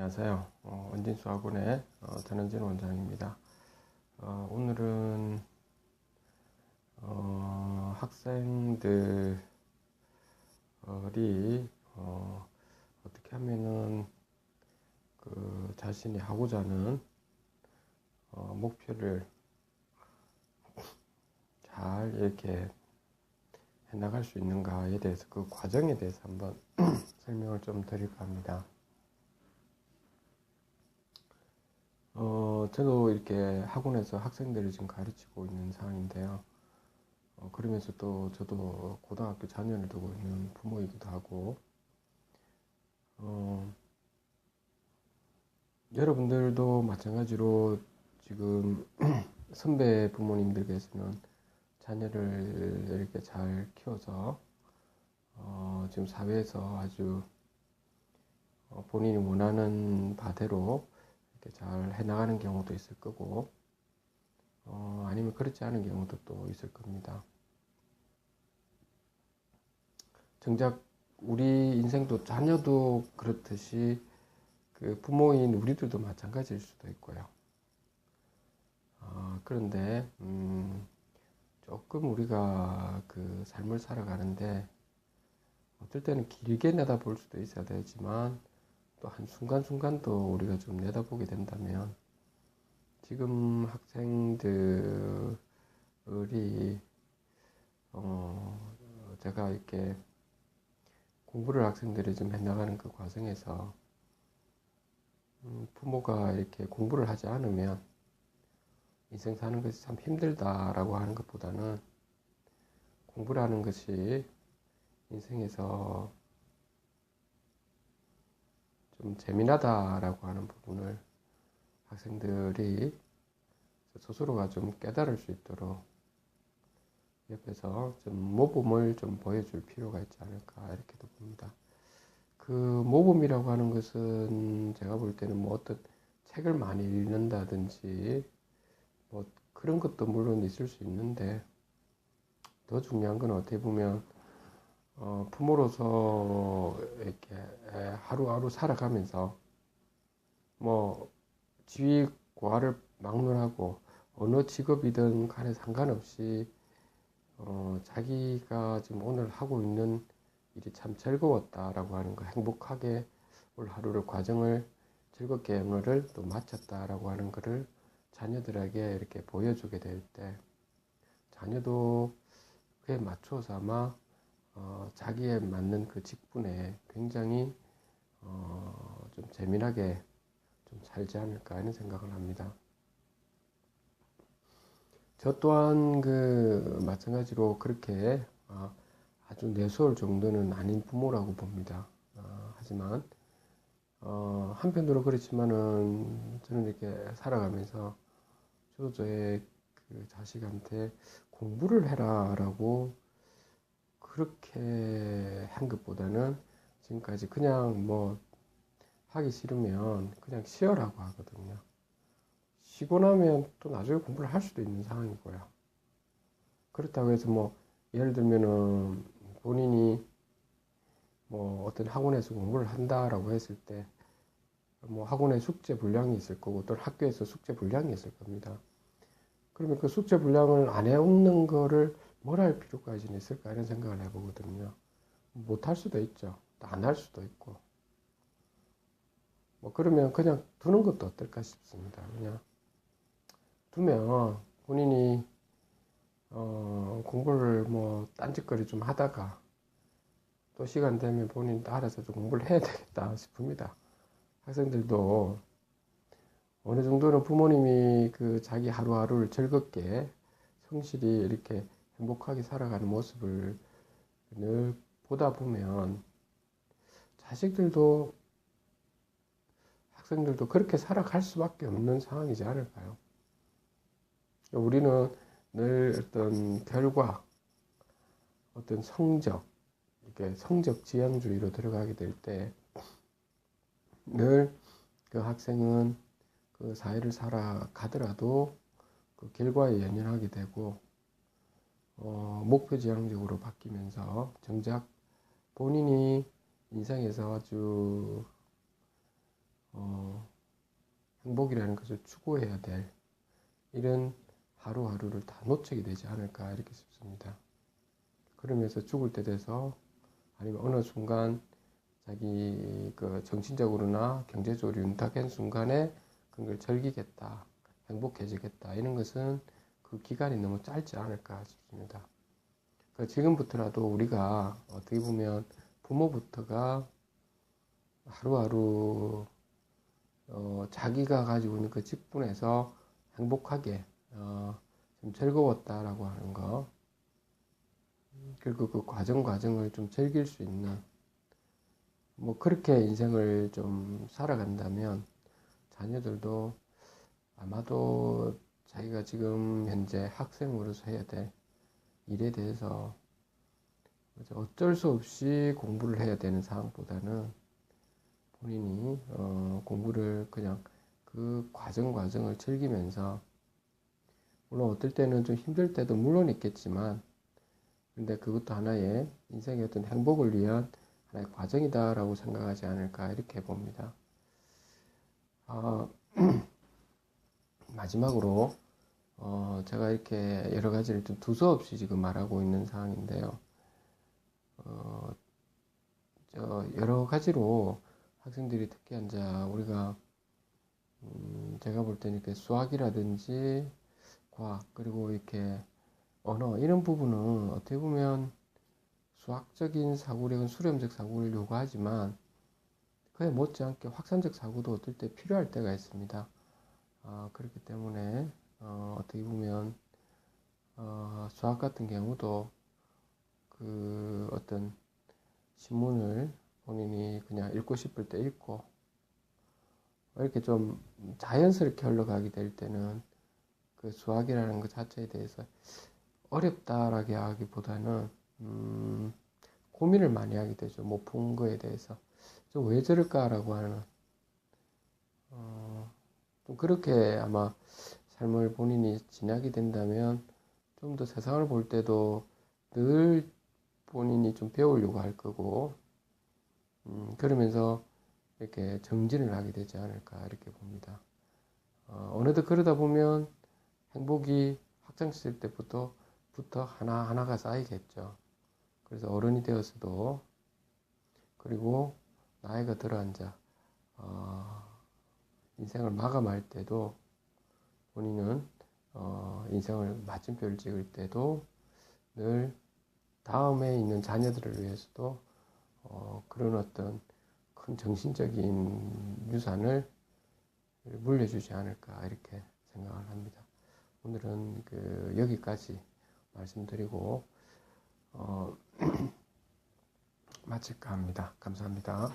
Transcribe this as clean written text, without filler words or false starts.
안녕하세요. 원진수학원의 전현진 원장입니다. 오늘은 학생들이 어떻게 하면은 그 자신이 하고자 하는 목표를 잘 이렇게 해나갈 수 있는가에 대해서, 그 과정에 대해서 한번 설명을 좀 드릴까 합니다. 저도 이렇게 학원에서 학생들을 지금 가르치고 있는 상황인데요. 그러면서 또 저도 고등학교 자녀를 두고 있는 부모이기도 하고, 여러분들도 마찬가지로 지금 선배 부모님들께서는 자녀를 이렇게 잘 키워서 지금 사회에서 아주 본인이 원하는 바대로 이렇게 잘 해나가는 경우도 있을 거고, 아니면 그렇지 않은 경우도 또 있을 겁니다. 정작 우리 인생도 자녀도 그렇듯이 그 부모인 우리들도 마찬가지일 수도 있고요. 그런데 조금 우리가 그 삶을 살아가는데 어떨 때는 길게 내다볼 수도 있어야 되지만, 또 한 순간순간도 우리가 좀 내다보게 된다면, 지금 학생들이 제가 이렇게 공부를 학생들이 좀 해나가는 그 과정에서 부모가 이렇게 공부를 하지 않으면 인생 사는 것이 참 힘들다라고 하는 것보다는, 공부를 하는 것이 인생에서 좀 재미나다라고 하는 부분을 학생들이 스스로가 좀 깨달을 수 있도록 옆에서 좀 모범을 좀 보여줄 필요가 있지 않을까, 이렇게도 봅니다. 그 모범이라고 하는 것은 제가 볼 때는 뭐 어떤 책을 많이 읽는다든지 뭐 그런 것도 물론 있을 수 있는데, 더 중요한 건 어떻게 보면 부모로서 이렇게 하루하루 살아가면서 뭐 지위 고하를 막론하고 어느 직업이든 간에 상관없이 자기가 지금 오늘 하고 있는 일이 참 즐거웠다라고 하는 거, 행복하게 오늘 하루를 과정을 즐겁게 오늘을 또 마쳤다라고 하는 거를 자녀들에게 이렇게 보여주게 될 때, 자녀도 그에 맞춰서 아마 자기에 맞는 그 직분에 굉장히 좀 재미나게 좀 살지 않을까 하는 생각을 합니다. 저 또한 그 마찬가지로 그렇게 아주 내수할 정도는 아닌 부모라고 봅니다. 하지만 한편으로 그렇지만은 저는 이렇게 살아가면서 저도 저의 그 자식한테 공부를 해라라고 그렇게 한 것보다는, 지금까지 그냥 뭐 하기 싫으면 그냥 쉬어라고 하거든요. 쉬고 나면 또 나중에 공부를 할 수도 있는 상황이고요. 그렇다고 해서 뭐 예를 들면은 본인이 뭐 어떤 학원에서 공부를 한다라고 했을 때 뭐 학원에 숙제 분량이 있을 거고, 또 학교에서 숙제 분량이 있을 겁니다. 그러면 그 숙제 분량을 안 해오는 거를 뭘 할 필요까지는 있을까, 이런 생각을 해보거든요. 못 할 수도 있죠. 또 안 할 수도 있고. 뭐 그러면 그냥 두는 것도 어떨까 싶습니다. 그냥 두면 본인이 공부를 뭐 딴짓거리 좀 하다가 또 시간 되면 본인이 알아서 좀 공부를 해야 되겠다 싶습니다. 학생들도 어느 정도는 부모님이 그 자기 하루하루를 즐겁게 성실히 이렇게 행복하게 살아가는 모습을 늘 보다 보면 자식들도, 학생들도 그렇게 살아갈 수밖에 없는 상황이지 않을까요? 우리는 늘 어떤 결과, 어떤 성적, 이렇게 성적 지향주의로 들어가게 될 때 늘 그 학생은 그 사회를 살아가더라도 그 결과에 연연하게 되고, 목표 지향적으로 바뀌면서 정작 본인이 인생에서 아주 행복이라는 것을 추구해야 될 이런 하루하루를 다 놓치게 되지 않을까 이렇게 싶습니다. 그러면서 죽을 때 돼서 아니면 어느 순간 자기 그 정신적으로나 경제적으로 윤탁한 순간에 그걸 즐기겠다, 행복해지겠다 이런 것은 그 기간이 너무 짧지 않을까 싶습니다. 그러니까 지금부터라도 우리가 어떻게 보면 부모부터가 하루하루 자기가 가지고 있는 그 직분에서 행복하게 좀 즐거웠다라고 하는 거, 그리고 그 과정을 좀 즐길 수 있는 뭐 그렇게 인생을 좀 살아간다면 자녀들도 아마도 자기가 지금 현재 학생으로서 해야 될 일에 대해서 어쩔 수 없이 공부를 해야 되는 상황보다는 본인이 공부를 그냥 그 과정을 즐기면서 물론 어떨 때는 좀 힘들 때도 물론 있겠지만 근데 그것도 하나의 인생의 어떤 행복을 위한 하나의 과정이다라고 생각하지 않을까 이렇게 봅니다. 마지막으로 제가 이렇게 여러 가지를 좀 두서없이 지금 말하고 있는 상황인데요. 여러 가지로 학생들이 특히 이제 우리가 제가 볼 때는 이렇게 수학이라든지 과학 그리고 이렇게 언어 이런 부분은 어떻게 보면 수학적인 사고력은 수렴적 사고를 요구하지만 그에 못지않게 확산적 사고도 어떨 때 필요할 때가 있습니다. 그렇기 때문에 어떻게 보면 수학 같은 경우도 그 어떤 신문을 본인이 그냥 읽고 싶을 때 읽고 이렇게 좀 자연스럽게 흘러가게 될 때는 그 수학이라는 것 자체에 대해서 어렵다라고 하기보다는 고민을 많이 하게 되죠. 못 푼 거에 대해서 좀 왜 저럴까라고 하는 좀 그렇게 아마 삶을 본인이 지나게 된다면 좀 더 세상을 볼 때도 늘 본인이 좀 배우려고 할 거고 그러면서 이렇게 정진을 하게 되지 않을까 이렇게 봅니다. 어느덧 그러다 보면 행복이 학창시절 때부터 하나하나가 쌓이겠죠. 그래서 어른이 되어서도 그리고 나이가 들어앉아 인생을 마감할 때도 본인은 인생을 마침표를 찍을 때도 늘 다음에 있는 자녀들을 위해서도 그런 어떤 큰 정신적인 유산을 물려주지 않을까 이렇게 생각을 합니다. 오늘은 여기까지 말씀드리고 마칠까 합니다. 감사합니다.